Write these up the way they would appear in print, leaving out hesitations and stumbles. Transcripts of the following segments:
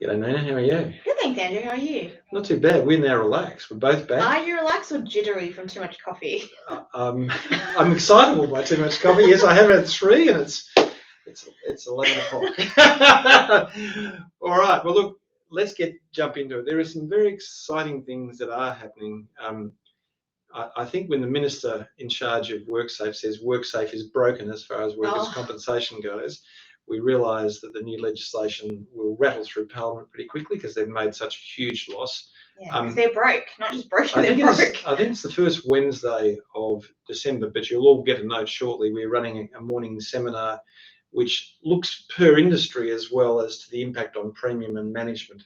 G'day, Nina. How are you? Good, thanks, Andrew. How are you? Not too bad. We're now relaxed. We're both back. Are you relaxed or jittery from too much coffee? I'm excitable by too much coffee. Yes, I have had 3, and it's 11 o'clock. All right. Well, look, let's jump into it. There are some very exciting things that are happening. I think when the minister in charge of WorkSafe says WorkSafe is broken as far as workers' compensation goes, we realise that the new legislation will rattle through Parliament pretty quickly because they've made such a huge loss. Yeah, because they're broke, not just broken, they're broke. I think it's the first Wednesday of December, but you'll all get a note shortly. We're running a morning seminar which looks per industry as well as to the impact on premium and management,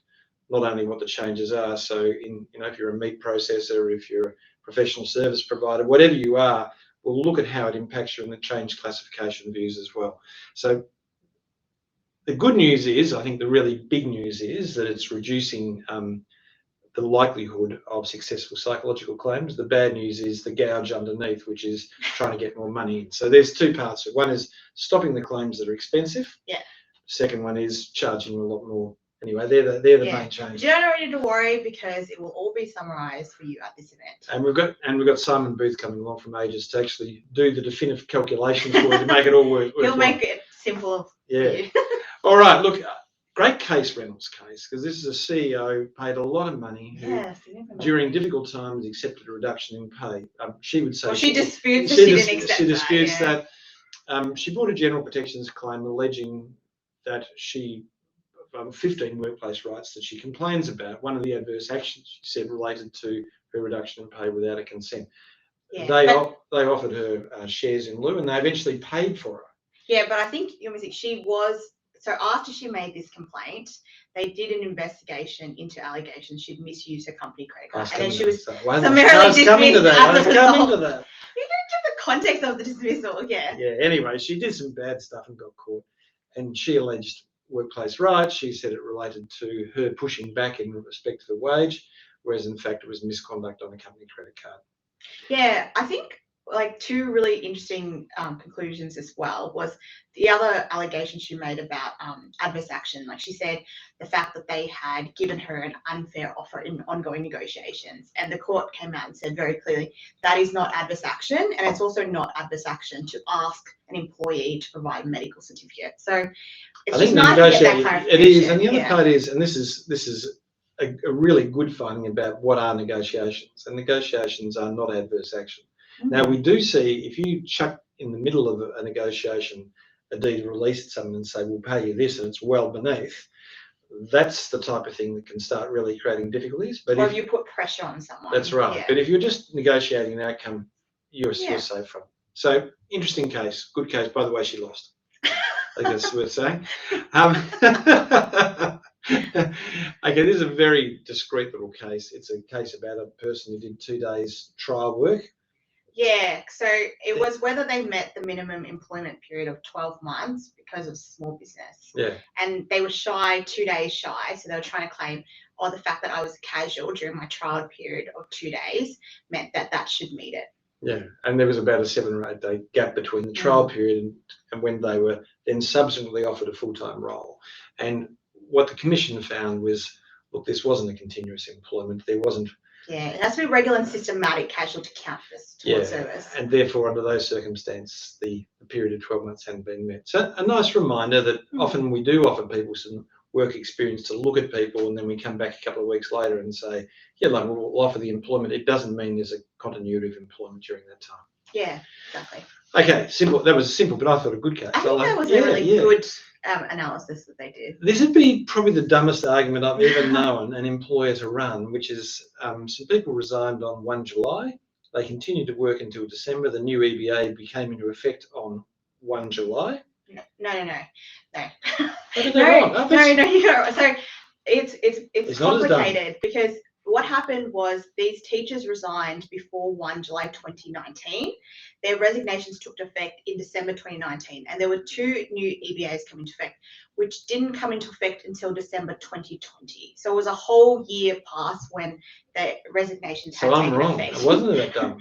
not only what the changes are. So, if you're a meat processor, if you're a professional service provider, whatever you are, we'll look at how it impacts you and the change classification views as well. So the good news is, I think the really big news is that it's reducing the likelihood of successful psychological claims. The bad news is the gouge underneath, which is trying to get more money. So there's 2 parts. One is stopping the claims that are expensive. Yeah. Second one is charging a lot more. Anyway, they're the main changes. You don't need to worry because it will all be summarised for you at this event. And we've got Simon Booth coming along from Aegis to actually do the definitive calculations for you to make it all work. He'll make it simple. Yeah. All right. Look, great case, Reynolds' case, because this is a CEO paid a lot of money who, during difficult times, accepted a reduction in pay. She would say she disputes that she didn't accept She disputes that. She brought a general protections claim alleging that she 15 workplace rights that she complains about. One of the adverse actions, she said, related to her reduction in pay without a consent. Yeah, they offered her shares in lieu, and they eventually paid for her. Yeah, but I think she was. So after she made this complaint, they did an investigation into allegations she'd misused her company credit card, and then she was summarily dismissed. You didn't give the context of the dismissal. Yeah. Yeah. Anyway, she did some bad stuff and got caught, and she alleged workplace rights. She said it related to her pushing back in respect to the wage, whereas in fact it was misconduct on a company credit card. Yeah, I think 2 really interesting conclusions as well was the other allegation she made about adverse action. Like she said, the fact that they had given her an unfair offer in ongoing negotiations, and the court came out and said very clearly that is not adverse action, and it's also not adverse action to ask an employee to provide a medical certificate. So it's just nice to get that clarification. It is, and the other part is, and this is a really good finding about what are negotiations, and negotiations are not adverse action. Now, we do see if you chuck in the middle of a negotiation a deed of release to someone and say, we'll pay you this, and it's well beneath, that's the type of thing that can start really creating difficulties. But if you put pressure on someone. That's right. Yeah. But if you're just negotiating an outcome, you're safe from. So, interesting case. Good case. By the way, she lost. I think that's worth saying. Okay, this is a very discreet little case. It's a case about a person who did 2 days trial work. Yeah, so it was whether they met the minimum employment period of 12 months because of small business. Yeah. And they were 2 days shy, so they were trying to claim, the fact that I was casual during my trial period of 2 days meant that should meet it. Yeah, and there was about a 7 or 8 day gap between the trial period and when they were then subsequently offered a full-time role. And what the commission found was, look, this wasn't a continuous employment. There wasn't. Yeah, it has to be regular and systematic casual to count towards service. And therefore, under those circumstances, the period of 12 months hadn't been met. So a nice reminder that often we do offer people some work experience to look at people, and then we come back a couple of weeks later and say, we'll offer the employment. It doesn't mean there's a continuity of employment during that time. Yeah, exactly. Okay, simple. That was simple, but I thought a good case. I think that was a really good analysis that they did. This would be probably the dumbest argument I've ever known an employer to run, which is some people resigned on 1 July. They continued to work until December. The new EBA became into effect on 1 July. No. You're right. So it's complicated because what happened was these teachers resigned before 1 July 2019. their resignations took effect in December 2019, and there were 2 new EBAs coming into effect, which didn't come into effect until December 2020. So it was a whole year past when the resignations had So I'm taken wrong. effect. It wasn't that dumb.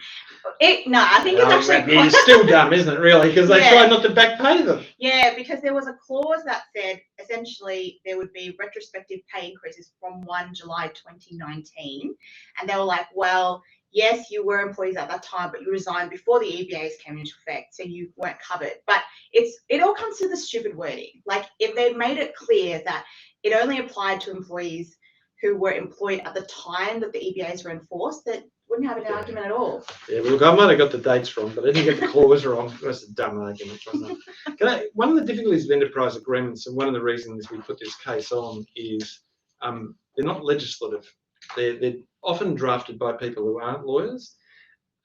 No, I think it's actually it's still dumb, isn't it? Really, because they tried not to back pay them. Yeah, because there was a clause that said essentially there would be retrospective pay increases from 1 July 2019, and they were like, well, yes, you were employees at that time, but you resigned before the EBAs came into effect, so you weren't covered. But it all comes to the stupid wording. Like, if they made it clear that it only applied to employees who were employed at the time that the EBAs were enforced, that wouldn't have an argument at all. Yeah, well, look, I might have got the dates wrong, but I didn't get the clause wrong. It was a dumb argument, wasn't it? One of the difficulties of enterprise agreements, and one of the reasons we put this case on, is they're not legislative. They're often drafted by people who aren't lawyers,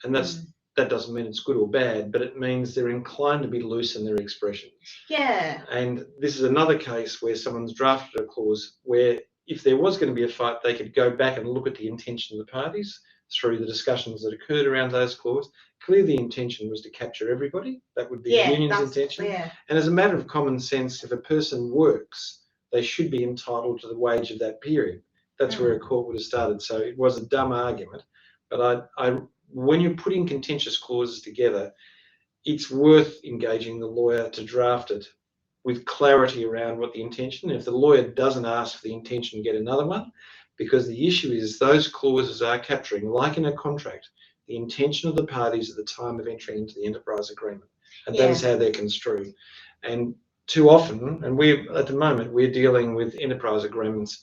and that doesn't mean it's good or bad, but it means they're inclined to be loose in their expressions. Yeah. And this is another case where someone's drafted a clause where if there was going to be a fight, they could go back and look at the intention of the parties through the discussions that occurred around those clauses. Clearly, the intention was to capture everybody. That would be the union's intention. Clear. And as a matter of common sense, if a person works, they should be entitled to the wage of that period. That's where a court would have started. So it was a dumb argument. But when you're putting contentious clauses together, it's worth engaging the lawyer to draft it with clarity around what the intention. If the lawyer doesn't ask for the intention, get another one, because the issue is those clauses are capturing, like in a contract, the intention of the parties at the time of entering into the enterprise agreement, and that is how they're construed. And too often, and at the moment we're dealing with enterprise agreements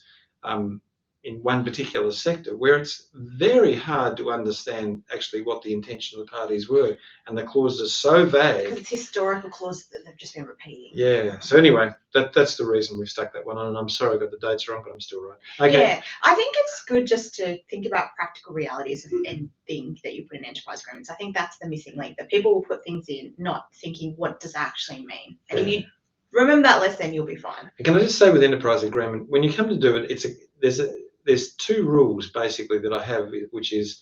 in one particular sector where it's very hard to understand actually what the intention of the parties were, and the clauses are so vague. Because it's historical clauses that they've just been repeating. Yeah. So anyway, that's the reason we've stuck that one on, and I'm sorry I got the dates wrong, but I'm still right. Okay. Yeah, I think it's good just to think about practical realities of anything that you put in enterprise agreements. I think that's the missing link, that people will put things in not thinking what does that actually mean. And if you remember that lesson, you'll be fine. Can I just say with enterprise agreement, when you come to do it, there's 2 rules basically that I have, which is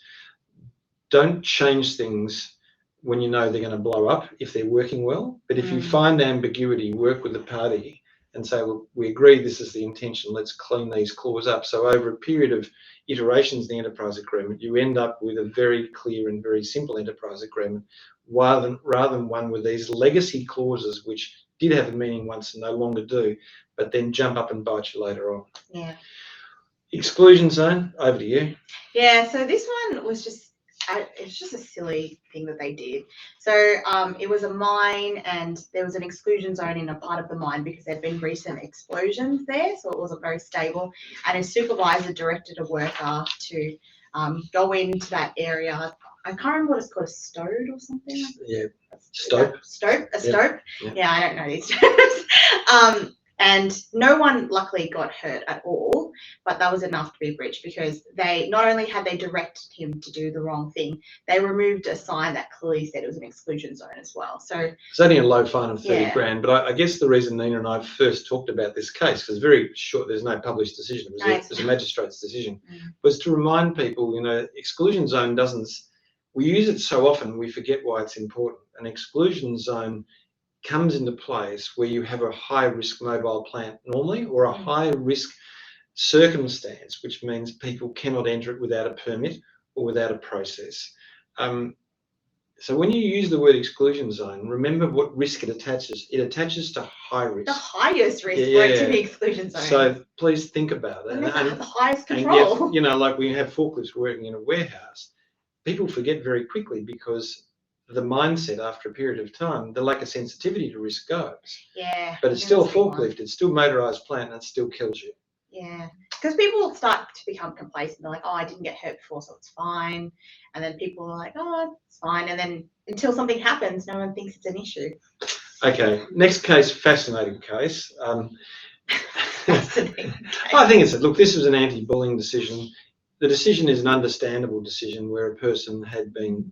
don't change things when you know they're going to blow up if they're working well. But if you find ambiguity, work with the party and say, well, we agree this is the intention, let's clean these clauses up. So over a period of iterations in the enterprise agreement, you end up with a very clear and very simple enterprise agreement rather than one with these legacy clauses which did have a meaning once and no longer do, but then jump up and bite you later on. Yeah. Exclusion zone, over to you. Yeah, so this one was just, it's just a silly thing that they did. So it was a mine, and there was an exclusion zone in a part of the mine because there'd been recent explosions there, so it wasn't very stable. And his supervisor directed a worker to go into that area. I can't remember what it's called, a stode or something. Yeah, stope. A stope. Yeah, I don't know these terms. And no one luckily got hurt at all, but that was enough to be a breach, because they not only had they directed him to do the wrong thing, they removed a sign that clearly said it was an exclusion zone as well. So it's only a low fine of 30 grand, but I guess the reason Nina and I very talked about this case, because very short, there's no published decision, it was a magistrate's decision, was to remind people, exclusion zone we use it so often we forget why it's important. An exclusion zone comes into place where you have a high risk mobile plant normally, or a high risk circumstance, which means people cannot enter it without a permit or without a process. So when you use the word exclusion zone, remember what risk it attaches. It attaches to high risk. The highest risk for it to be exclusion zone. So please think about it. And the highest control. And yet, like when you have forklifts working in a warehouse, people forget very quickly because the mindset after a period of time, the lack of sensitivity to risk goes. Yeah. But it's still a forklift, it's still motorised plant, and it still kills you. Yeah. Because people start to become complacent. They're like, oh, I didn't get hurt before, so it's fine. And then people are like, oh, it's fine. And then until something happens, no one thinks it's an issue. Okay. Next case, fascinating case. Fascinating case. I think look, this was an anti-bullying decision. The decision is an understandable decision where a person had been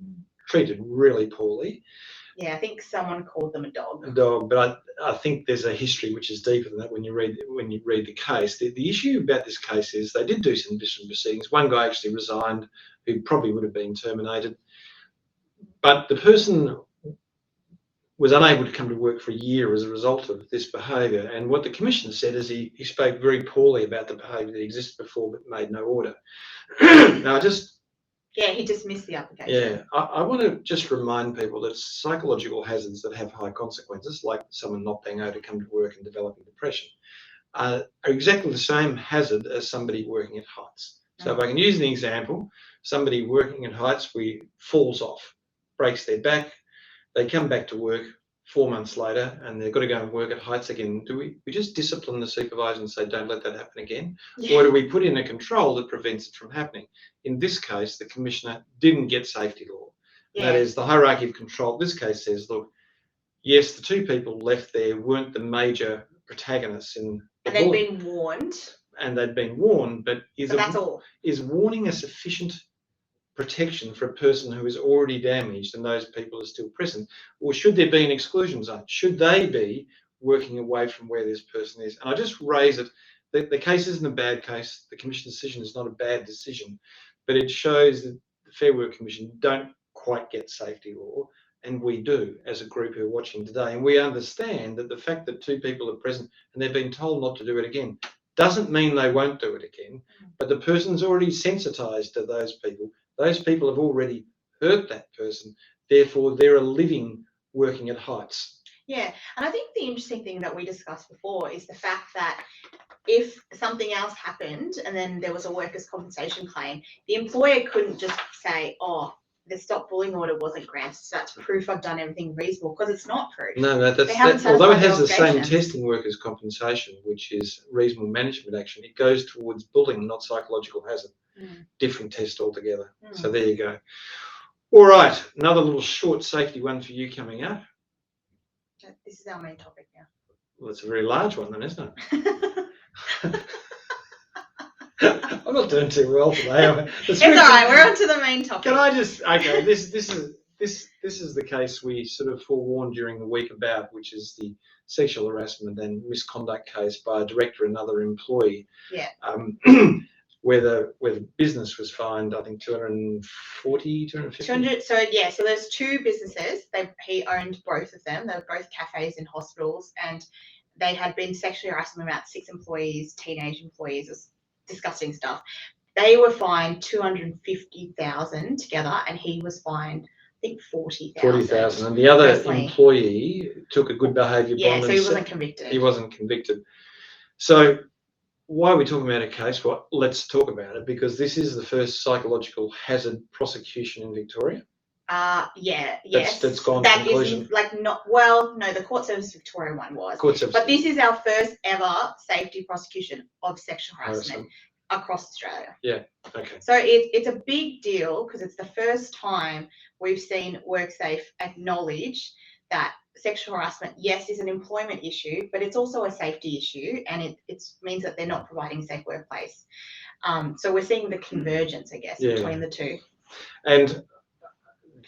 treated really poorly. Yeah, I think someone called them a dog. A dog, but I think there's a history which is deeper than that when you read the case. The issue about this case is they did do some disciplinary proceedings. One guy actually resigned, who probably would have been terminated. But the person was unable to come to work for a year as a result of this behaviour. And what the Commissioner said is he spoke very poorly about the behaviour that existed before but made no order. Now, he dismissed the application. Yeah, I want to just remind people that psychological hazards that have high consequences, like someone not being able to come to work and developing depression, are exactly the same hazard as somebody working at heights. So if I can use an example, somebody working at heights falls off, breaks their back, they come back to work 4 months later and they've got to go and work at heights again. Do we just discipline the supervisor and say, don't let that happen again? Yeah. Or do we put in a control that prevents it from happening? In this case, the Commissioner didn't get safety law. Yeah. That is, the hierarchy of control. This case says, look, yes, the two people left there weren't the major protagonists in the and they'd been warned. And they'd been warned, but that's all. Is warning a sufficient protection for a person who is already damaged and those people are still present? Or should there be an exclusion zone? Should they be working away from where this person is? And I just raise it, the case isn't a bad case. The Commission's decision is not a bad decision, but it shows that the Fair Work Commission don't quite get safety law, and we do as a group who are watching today. And we understand that the fact that two people are present and they've been told not to do it again doesn't mean they won't do it again, but the person's already sensitised to those people. Those people have already hurt that person. Therefore, they're a living working at heights. Yeah, and I think the interesting thing that we discussed before is the fact that if something else happened and then there was a workers' compensation claim, the employer couldn't just say, oh, the stop bullying order wasn't granted, so that's proof I've done everything reasonable, because it's not proof. No, that's although it has the same test in workers' compensation, which is reasonable management action, it goes towards bullying, not psychological hazard. Different test altogether. So there you go. All right, another little short safety one for you coming up. This is our main topic now. Well, it's a very large one then, isn't it? I'm not doing too well today. It's all right. We're on to the main topic. Can I just? Okay, this is the case we sort of forewarned during the week about, which is the sexual harassment and misconduct case by a director and another employee. Yeah. Where the business was fined, I think 240, 250. 200. So there's two businesses. He owned both of them. They were both cafes in hospitals, and they had been sexually harassing about 6 employees, teenage employees. It was disgusting stuff. They were fined 250,000 together, and he was fined, I think, 40,000. 40,000, and the other employee took a good behaviour bond. Yeah, so he wasn't convicted. He wasn't convicted. So why are we talking about a case? Well, let's talk about it, because this is the first psychological hazard prosecution in Victoria. Yes. That's gone to conclusion. The Court Service Victoria one was. But this is our first ever safety prosecution of sexual harassment across Australia. Yeah, okay. So it's a big deal, because it's the first time we've seen WorkSafe acknowledge that sexual harassment, yes, is an employment issue, but it's also a safety issue, and it means that they're not providing a safe workplace. So we're seeing the convergence, I guess, between the two. And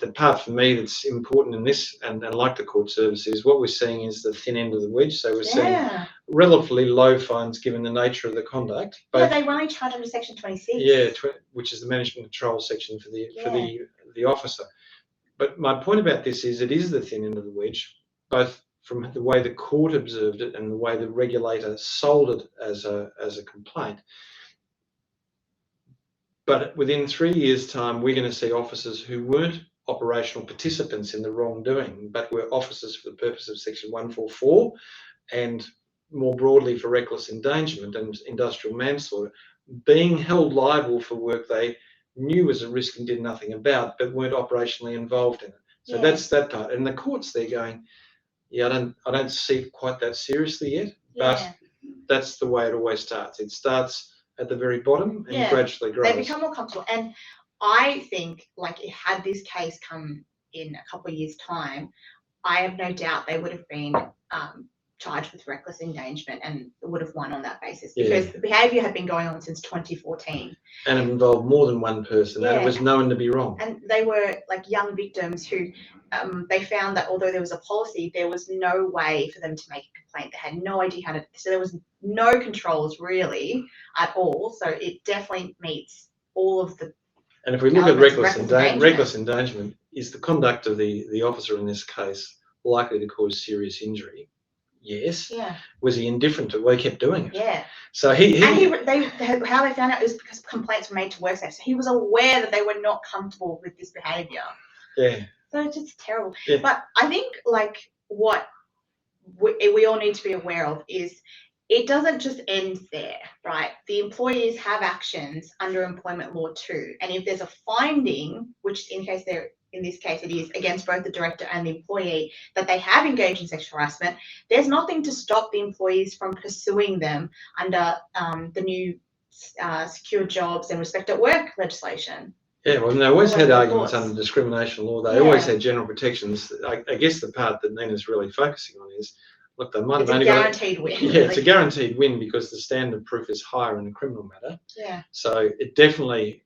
the part for me that's important in this, and like the court service, is what we're seeing is the thin end of the wedge. So we're seeing relatively low fines given the nature of the conduct. They only charge under Section 26. Yeah, which is the management control section for the officer. But my point about this is it is the thin end of the wedge, both from the way the court observed it and the way the regulator sold it as a complaint. But within 3 years' time, we're going to see officers who weren't operational participants in the wrongdoing, but were officers for the purpose of Section 144 and more broadly for reckless endangerment and industrial manslaughter, being held liable for work they knew was a risk and did nothing about, but weren't operationally involved in it. So that's that part. And the courts, they're going, I don't see it quite that seriously yet, but that's the way it always starts. It starts at the very bottom and gradually grows. They become more comfortable. And I think, had this case come in a couple of years' time, I have no doubt they would have been charged with reckless endangerment and would have won on that basis, because the behaviour had been going on since 2014. And it involved more than one person, and it was known to be wrong. And they were young victims who they found that although there was a policy, there was no way for them to make a complaint. They had no idea how to, so there was no controls really at all. So it definitely meets all of the. And if we look at reckless endangerment is the conduct of the officer in this case likely to cause serious injury? Yes. Yeah. Was he indifferent to it? Well, he kept doing it. Yeah. So how they found out is because complaints were made to WorkSafe. So he was aware that they were not comfortable with this behaviour. Yeah. So it's just terrible. Yeah. But I think like what we all need to be aware of is it doesn't just end there, right? The employees have actions under employment law too. And if there's a finding, which in this case it is against both the director and the employee, that they have engaged in sexual harassment, there's nothing to stop the employees from pursuing them under the new secure jobs and respect at work legislation. Yeah, well, they always had arguments under discrimination law. They always had general protections. I guess the part that Nina's really focusing on is, look, they might have only got a guaranteed win. Yeah, really. It's a guaranteed win because the standard of proof is higher in a criminal matter. Yeah. So it definitely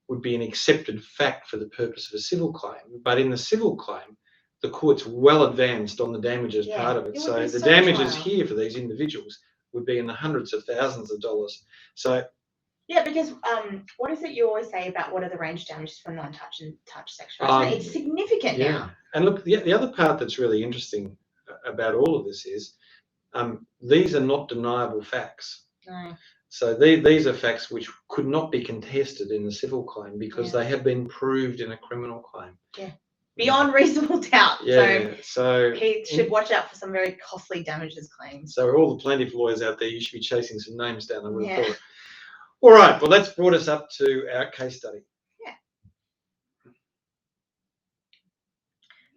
would be an accepted fact for the purpose of a civil claim. But in the civil claim, the court's well advanced on the damages part of it. So the damages here for these individuals would be in the hundreds of thousands of dollars. So yeah, because what is it you always say about what are the range damages for non-touch and touch sexual harassment? It's significant now. And look, the other part that's really interesting about all of this is these are not deniable facts. No. So these are facts which could not be contested in the civil claim because they have been proved in a criminal claim. Yeah. Beyond reasonable doubt. Yeah. So he should watch out for some very costly damages claims. So all the plaintiff lawyers out there, you should be chasing some names down, I would have thought. All right, well, that's brought us up to our case study. Yeah.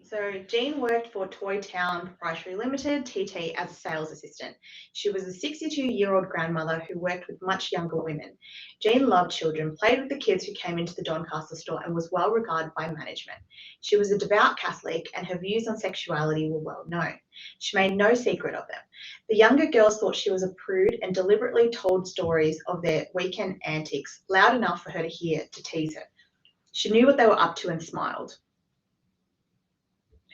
So Jean worked for Toy Town Proprietary Limited, TT, as a sales assistant. She was a 62-year-old grandmother who worked with much younger women. Jean loved children, played with the kids who came into the Doncaster store, and was well regarded by management. She was a devout Catholic, and her views on sexuality were well known. She made no secret of them. The younger girls thought she was a prude and deliberately told stories of their weekend antics loud enough for her to hear to tease her. She knew what they were up to and smiled.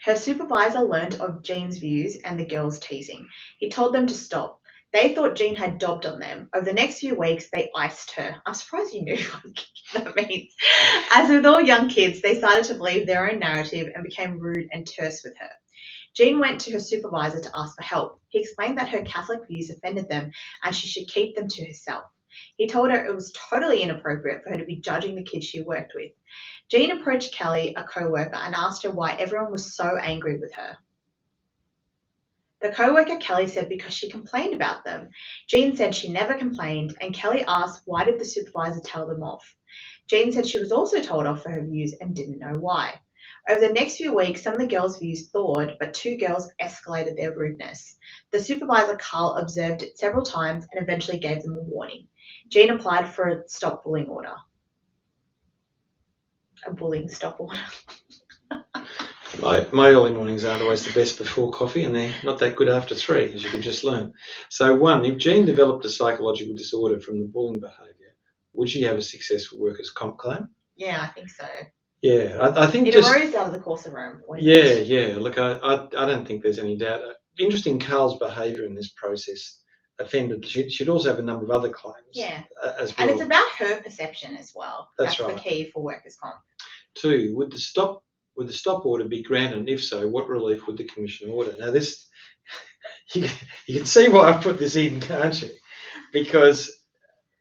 Her supervisor learned of Jean's views and the girls' teasing. He told them to stop. They thought Jean had dobbed on them. Over the next few weeks, they iced her. I'm surprised you knew what that means. As with all young kids, they started to believe their own narrative and became rude and terse with her. Jean went to her supervisor to ask for help. He explained that her Catholic views offended them and she should keep them to herself. He told her it was totally inappropriate for her to be judging the kids she worked with. Jean approached Kelly, a co-worker, and asked her why everyone was so angry with her. The co-worker Kelly said because she complained about them. Jean said she never complained, and Kelly asked why did the supervisor tell them off. Jean said she was also told off for her views and didn't know why. Over the next few weeks, some of the girls' views thawed, but two girls escalated their rudeness. The supervisor, Carl, observed it several times and eventually gave them a warning. Jean applied for a stop bullying order. A bullying stop order. My early mornings aren't always the best before coffee, and they're not that good after 3, as you can just learn. So, one, if Jean developed a psychological disorder from the bullying behaviour, would she have a successful workers' comp claim? Yeah, I think so. Yeah, I think it arose out of the course of her employment. Yeah. Look, I don't think there's any doubt. Interesting, Carl's behaviour in this process offended. She'd also have a number of other claims. Yeah. As well. And it's about her perception as well. That's right. The key for workers' comp. 2, would the stop order be granted, and if so, what relief would the Commission order? Now, this you can see why I put this in, can't you? Because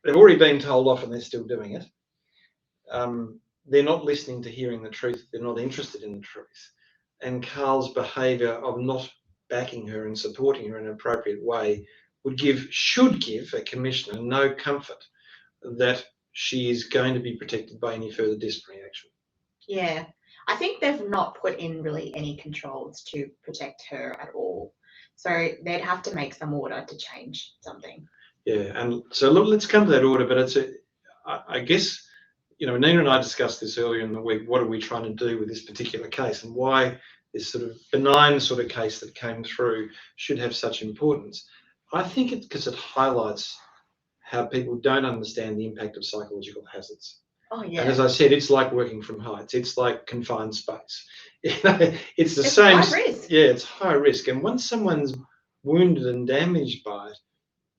they've already been told off and they're still doing it. They're not listening to hearing the truth. They're not interested in the truth. And Carl's behaviour of not backing her and supporting her in an appropriate way should give a commissioner no comfort that she is going to be protected by any further disciplinary action. Yeah, I think they've not put in really any controls to protect her at all. So they'd have to make some order to change something. Yeah, and so look, let's come to that order. But I guess, Nina and I discussed this earlier in the week. What are we trying to do with this particular case, and why this sort of benign sort of case that came through should have such importance? I think it's because it highlights how people don't understand the impact of psychological hazards. Oh, yeah. And as I said, it's like working from heights. It's like confined space. It's the same. High risk. Yeah, it's high risk. And once someone's wounded and damaged by it,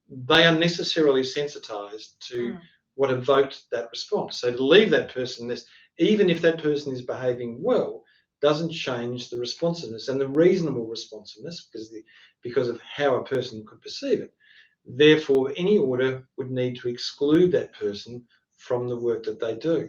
they are necessarily sensitised to what evoked that response. So to leave that person, even if that person is behaving well, doesn't change the responsiveness and the reasonable responsiveness because of how a person could perceive it. Therefore, any order would need to exclude that person from the work that they do.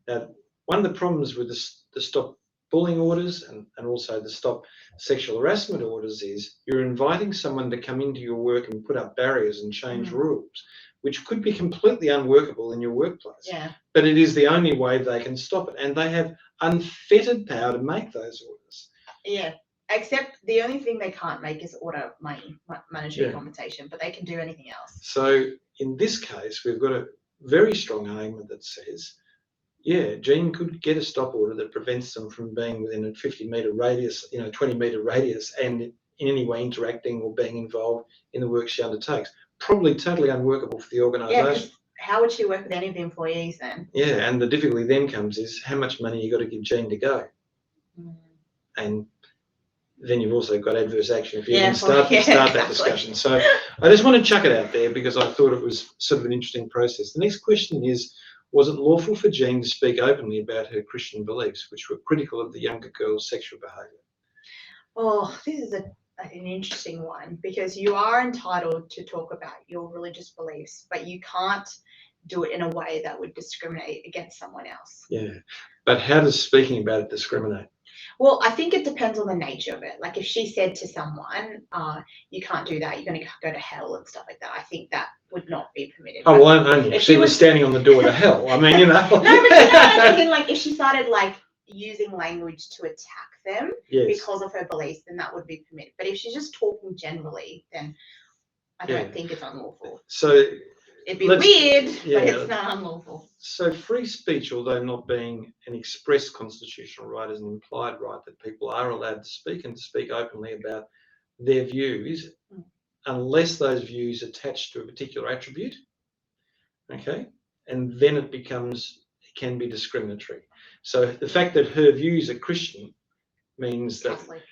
Now, one of the problems with the stop bullying orders and also the stop sexual harassment orders is you're inviting someone to come into your work and put up barriers and change rules, which could be completely unworkable in your workplace. Yeah. But it is the only way they can stop it. And they have unfettered power to make those orders. Yeah. Except the only thing they can't make is order monetary compensation, but they can do anything else. So in this case, we've got a very strong argument that says, yeah, Jean could get a stop order that prevents them from being within a 50-metre radius, 20-metre radius, and in any way interacting or being involved in the work she undertakes. Probably totally unworkable for the organisation. Yeah, how would she work with any of the employees then? Yeah, and the difficulty then comes is how much money you got to give Jean to go. And then you've also got adverse action if you even start that discussion. So I just want to chuck it out there because I thought it was sort of an interesting process. The next question is, was it lawful for Jean to speak openly about her Christian beliefs, which were critical of the younger girl's sexual behaviour? Oh, this is an interesting one because you are entitled to talk about your religious beliefs, but you can't do it in a way that would discriminate against someone else. Yeah, but how does speaking about it discriminate? Well, I think it depends on the nature of it. Like if she said to someone, you can't do that, you're going to go to hell and stuff like that, I think that would not be permitted. Oh, well, only if she was standing on the door to hell. I mean, No, but you know what I'm thinking? Like if she started like using language to attack them because of her beliefs, then that would be permitted. But if she's just talking generally, then I don't think it's unlawful. So it'd be weird, but it's not unlawful. So free speech, although not being an express constitutional right, is an implied right that people are allowed to speak and to speak openly about their views, unless those views attach to a particular attribute. Okay, and then it can be discriminatory. So the fact that her views are Christian means that. Catholic.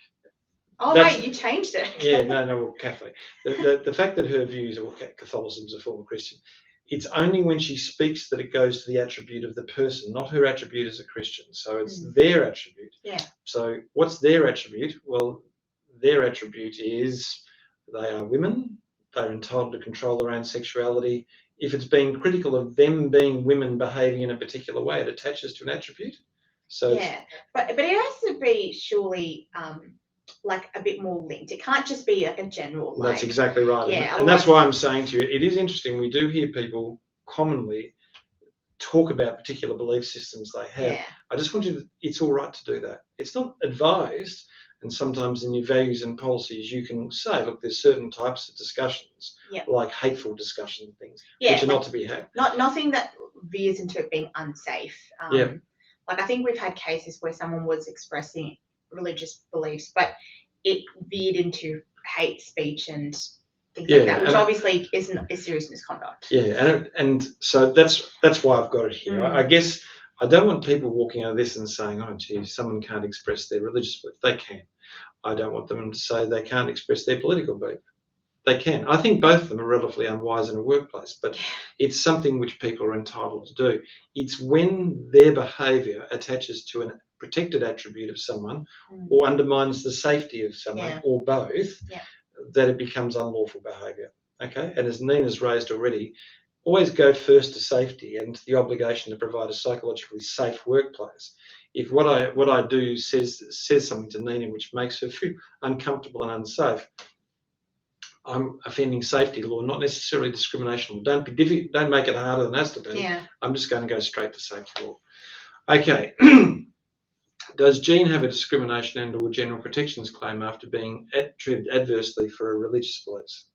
Oh, wait, you changed it. Yeah, no, Catholic. The fact that her views are Catholicism is a form of Christian. It's only when she speaks that it goes to the attribute of the person, not her attribute as a Christian. So it's their attribute. Yeah. So what's their attribute? Well, their attribute is they are women. They're entitled to control their own sexuality. If it's being critical of them being women behaving in a particular way, it attaches to an attribute. So but it has to be surely like a bit more linked. It can't just be like a general. That's exactly right. Yeah, and that's why I'm saying to you, it is interesting. We do hear people commonly talk about particular belief systems they have. Yeah. I just want you to, it's all right to do that. It's not advised. And sometimes in your values and policies, you can say, look, there's certain types of discussions, like hateful discussion and things, which are not to be had. Nothing that veers into it being unsafe. Like I think we've had cases where someone was expressing religious beliefs, but it veered into hate speech and things like that, which obviously isn't a serious misconduct. Yeah, and so that's why I've got it here. I guess I don't want people walking out of this and saying, oh, gee, someone can't express their religious belief. They can. I don't want them to say they can't express their political belief. They can. I think both of them are relatively unwise in a workplace, but it's something which people are entitled to do. It's when their behaviour attaches to a protected attribute of someone or undermines the safety of someone or both that it becomes unlawful behaviour. Okay, and as Nina's raised already, always go first to safety and the obligation to provide a psychologically safe workplace. If what I do says something to Nina which makes her feel uncomfortable and unsafe, I'm offending safety law, not necessarily discrimination law. Don't make it harder than it has to be. Yeah. I'm just going to go straight to safety law. Okay. Does Jean have a discrimination and/or general protections claim after being treated adversely for her religious beliefs?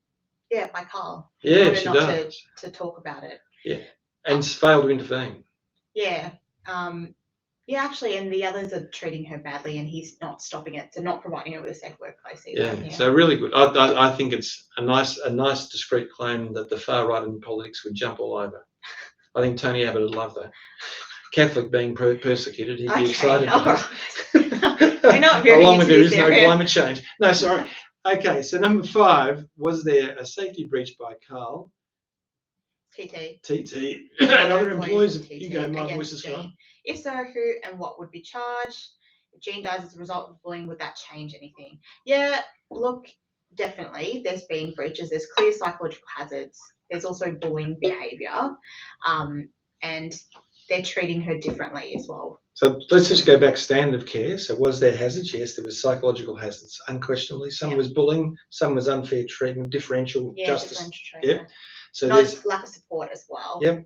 Yeah, by Carl. Yeah, she does. To talk about it. Yeah, and failed to intervene. Yeah. Yeah, actually, and the others are treating her badly, and he's not stopping it, so not providing her with a safe workplace either. Yeah, so really good. I think it's a nice discreet claim that the far right in politics would jump all over. I think Tony Abbott would love that. Catholic being persecuted, he'd be excited. We're not very along with there is no area. climate change. No, sorry. Okay, so number 5, was there a safety breach by Carl? TT. And other employees, you go, my voice is gone. If so, who and what would be charged? If Jean dies as a result of bullying, would that change anything? Yeah, look, definitely. There's been breaches. There's clear psychological hazards. There's also bullying behaviour, and they're treating her differently as well. So let's just go back standard of care. So was there hazards? Yes, there was psychological hazards, unquestionably. Some was bullying, some was unfair treatment, differential justice. Differential treatment. Yep. So there's lack of support as well. Yep.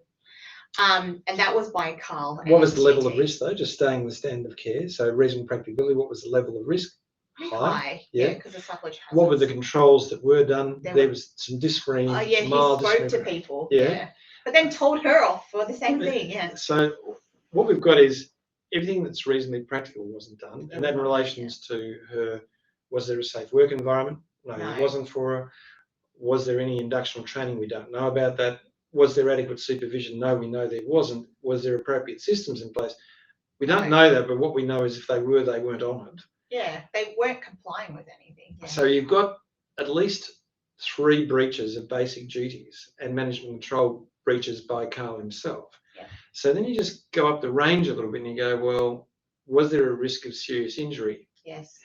And that was by Carl. What was the level of risk though? Just staying with standard of care. So reasonable practicability, what was the level of risk? High. Yeah, because of psychological hazards. What were the controls that were done? There was some discipline. Oh yeah, he spoke to people. Yeah. But then told her off for the same thing. Yeah. So what we've got is everything that's reasonably practical wasn't done, and that in relation to her, was there a safe work environment? No, it wasn't for her. Was there any induction or training? We don't know about that. Was there adequate supervision? No, we know there wasn't. Was there appropriate systems in place? We don't know that, but what we know is if they were, they weren't honoured. Yeah, they weren't complying with anything. Yeah. So you've got at least 3 breaches of basic duties and management control breaches by Carl himself. Yeah. So then you just go up the range a little bit and you go, well, was there a risk of serious injury? Yes.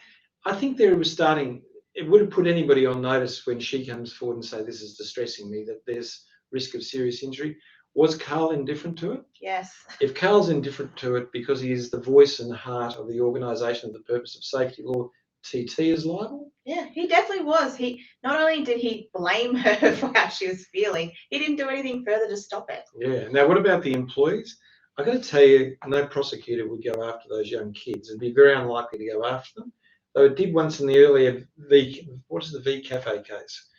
I think there was starting, it would have put anybody on notice when she comes forward and say, this is distressing me, that there's risk of serious injury. Was Carl indifferent to it? Yes. If Carl's indifferent to it because he is the voice and heart of the organisation of the purpose of safety law, TT is liable? Yeah, he definitely was. He not only did he blame her for how she was feeling, he didn't do anything further to stop it. Yeah. Now, what about the employees? I've got to tell you, no prosecutor would go after those young kids. It'd be very unlikely to go after them. Though it did once in the earlier V Cafe case,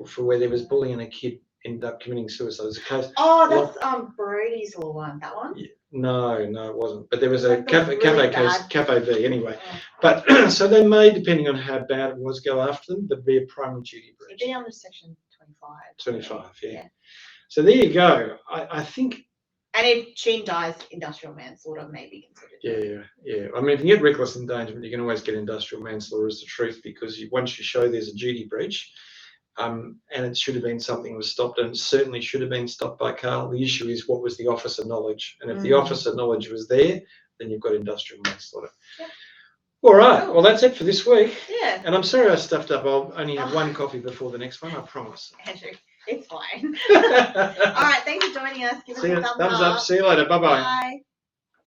for where there was bullying and a kid ended up committing suicide. There's a case. Oh, that's Brody's law one. That one. Yeah, no, it wasn't. But there was a cafe really case, Cafe V, anyway. But so they may, depending on how bad it was, go after them, but be a primary duty breach. It'd be under section 25. 25, yeah. So there you go. I think. And if Jean dies, industrial manslaughter may be considered. Yeah. I mean, if you get reckless endangerment, you can always get industrial manslaughter as the truth, because once you show there's a duty breach, and it should have been something that was stopped, and it certainly should have been stopped by Carl. The issue is, what was the officer knowledge? And if the officer knowledge was there, then you've got industrial manslaughter. Yeah. All right. Well, that's it for this week. Yeah. And I'm sorry I stuffed up. I'll only have one coffee before the next one, I promise. Andrew, it's fine. All right. Thanks for joining us. Give us a thumbs up. See you later. Bye-bye. Bye.